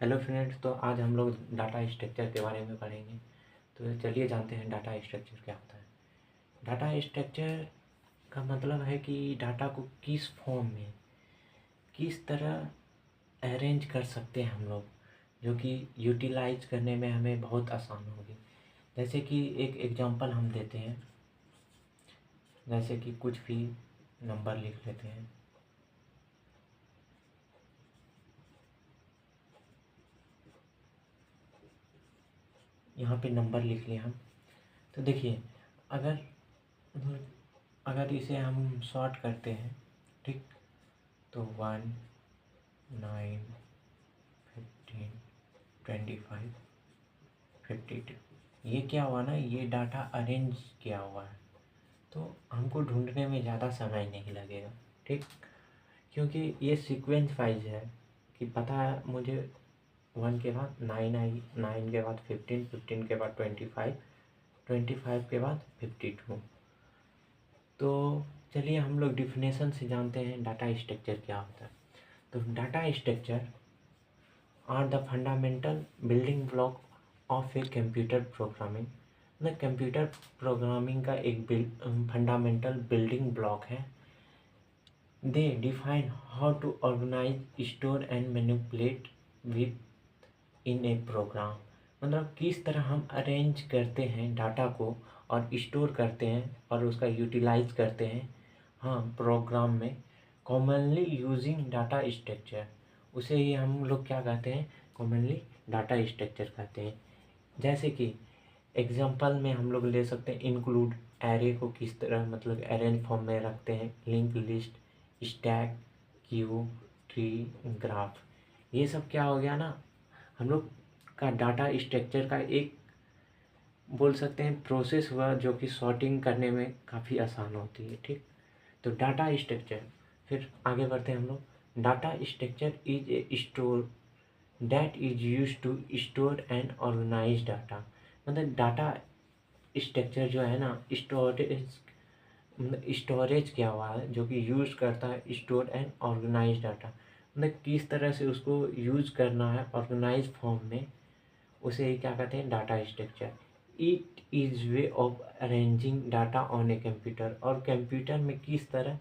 Hello friends, तो आज हम लोग डाटा स्ट्रक्चर के बारे में पढ़ेंगे। तो चलिए जानते हैं डाटा स्ट्रक्चर क्या होता है। डाटा स्ट्रक्चर का मतलब है कि डाटा को किस फॉर्म में किस तरह अरेंज कर सकते हैं हम लोग, जो कि यूटिलाइज करने में हमें बहुत आसान होगी। जैसे कि एक एग्जांपल हम देते हैं, जैसे कि कुछ भी नंबर लिख लेते हैं। यहाँ पे नंबर लिख लिए हम। तो देखिए, अगर अगर इसे हम सॉर्ट करते हैं, ठीक, तो 1, 9, 15, 25, 52, ये क्या हुआ ना, ये डाटा अरेंज किया हुआ है। तो हमको ढूंढने में ज़्यादा समय नहीं लगेगा, ठीक, क्योंकि ये सीक्वेंस वाइज है कि पता है मुझे 1 के बाद 9 आई, 9 के बाद 15, 15 के बाद 25, 25 के बाद 52। तो चलिए हम लोग डिफिनेशन से जानते हैं डाटा स्ट्रक्चर क्या होता है। तो data structure are the fundamental building block of a computer programming. मतलब कंप्यूटर प्रोग्रामिंग का एक फंडामेंटल बिल्डिंग ब्लॉक है। They define how to organise, store and manipulate within a program. मतलब किस तरह हम अरेंज करते हैं डाटा को और स्टोर करते हैं और उसका यूटिलाइज करते हैं, हाँ, प्रोग्राम में। कॉमनली यूजिंग डाटा स्ट्रक्चर, उसे ही हम लोग क्या कहते हैं, कॉमनली डाटा स्ट्रक्चर कहते हैं। जैसे कि एग्जांपल में हम लोग ले सकते हैं इंक्लूड, एरे को किस तरह मतलब अरेंज फॉर्म में रखते हैं, link list, stack, Q, tree, graph. ये सब क्या हो गया ना, हम लोग का डाटा स्ट्रक्चर का एक बोल सकते हैं प्रोसेस हुआ, जो कि सॉर्टिंग करने में काफ़ी आसान होती है, ठीक। तो डाटा स्ट्रक्चर, फिर आगे बढ़ते हैं हम लोग। Data structure is a store that is use to store and organise data. मतलब डाटा स्ट्रक्चर जो है ना, स्टोरेज, मतलब स्टोरेज किया हुआ है, जो कि यूज़ करता है स्टोर एंड ऑर्गेनाइज डाटा। मतलब किस तरह से उसको यूज़ करना है ऑर्गेनाइज फॉर्म में, उसे ही क्या कहते हैं, data structure. It is way of arranging data on a computer, और कंप्यूटर में किस तरह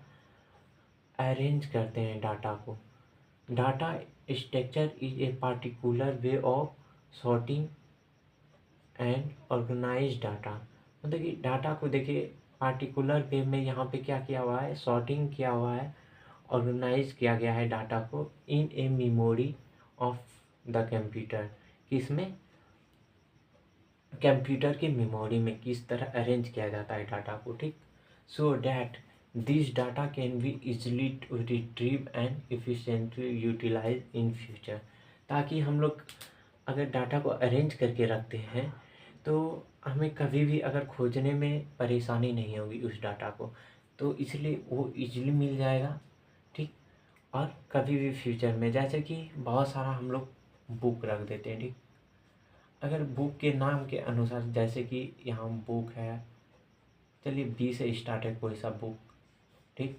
अरेंज करते हैं डाटा को। Data structure is a particular way of sorting and organise data. मतलब कि डाटा को देखिए पार्टिकुलर वे में यहाँ पे क्या किया हुआ है, सॉर्टिंग किया हुआ है, ऑर्गेनाइज किया गया है डाटा को इन a memory of the computer. किसमें, कंप्यूटर की मेमोरी में किस तरह अरेंज किया जाता है डाटा को, ठीक। So that this data can be easily retrieve and efficiently utilise in future. ताकि हम लोग अगर डाटा को अरेंज करके रखते हैं तो हमें कभी भी अगर खोजने में परेशानी नहीं होगी उस डाटा को, तो इसलिए वो इजीली मिल जाएगा, ठीक। और कभी भी फ्यूचर में, जैसे कि बहुत सारा हम लोग बुक रख देते हैं, ठीक। अगर बुक के नाम के अनुसार, जैसे कि यहाँ बुक है, चलिए बी से स्टार्ट है कोई सा बुक, ठीक,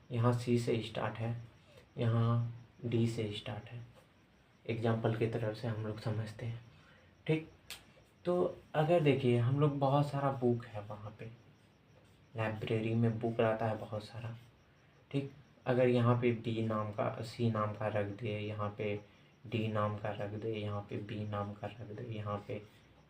यहाँ सी से स्टार्ट है, यहाँ डी से स्टार्ट है, एग्जाम्पल की तरफ से हम लोग समझते हैं, ठीक। तो अगर देखिए हम लोग बहुत सारा बुक है वहाँ पे, लाइब्रेरी में बुक रहता है बहुत सारा, ठीक। अगर यहाँ पे बी नाम का, सी नाम का रख दे, यहाँ पे डी नाम का रख दे, यहाँ पे बी नाम का रख दे, यहाँ पे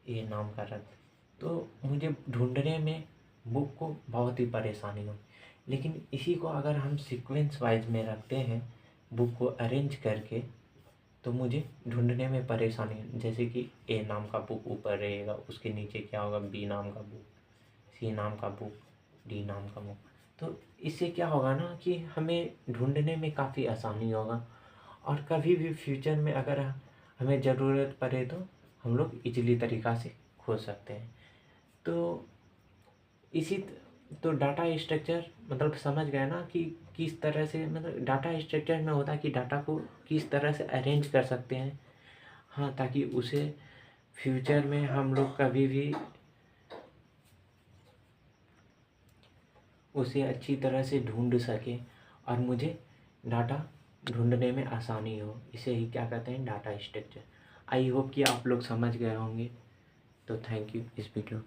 ए नाम का रख दे, तो मुझे ढूंढने में बुक को बहुत ही परेशानी होगी। लेकिन इसी को अगर हम सीक्वेंस वाइज में रखते हैं, बुक को अरेंज करके, तो मुझे ढूंढने में परेशानी, जैसे कि ए नाम का बुक ऊपर रहेगा, उसके नीचे क्या होगा, बी नाम का बुक, सी नाम का बुक, डी नाम का बुक। तो इससे क्या होगा ना कि हमें ढूंढने में काफ़ी आसानी होगा, और कभी भी फ्यूचर में अगर हमें ज़रूरत पड़े तो हम लोग इजीली तरीक़ा से खोज सकते हैं। तो इसी तो डाटा स्ट्रक्चर मतलब समझ गए ना कि किस तरह से, मतलब डाटा स्ट्रक्चर में होता है कि डाटा को किस तरह से अरेंज कर सकते हैं, हाँ, ताकि उसे फ्यूचर में हम लोग कभी भी उसे अच्छी तरह से ढूंढ सकें और मुझे डाटा ढूंढने में आसानी हो। इसे ही क्या कहते हैं, डाटा स्ट्रक्चर। आई होप कि आप लोग समझ गए होंगे। तो थैंक यू इस वीडियो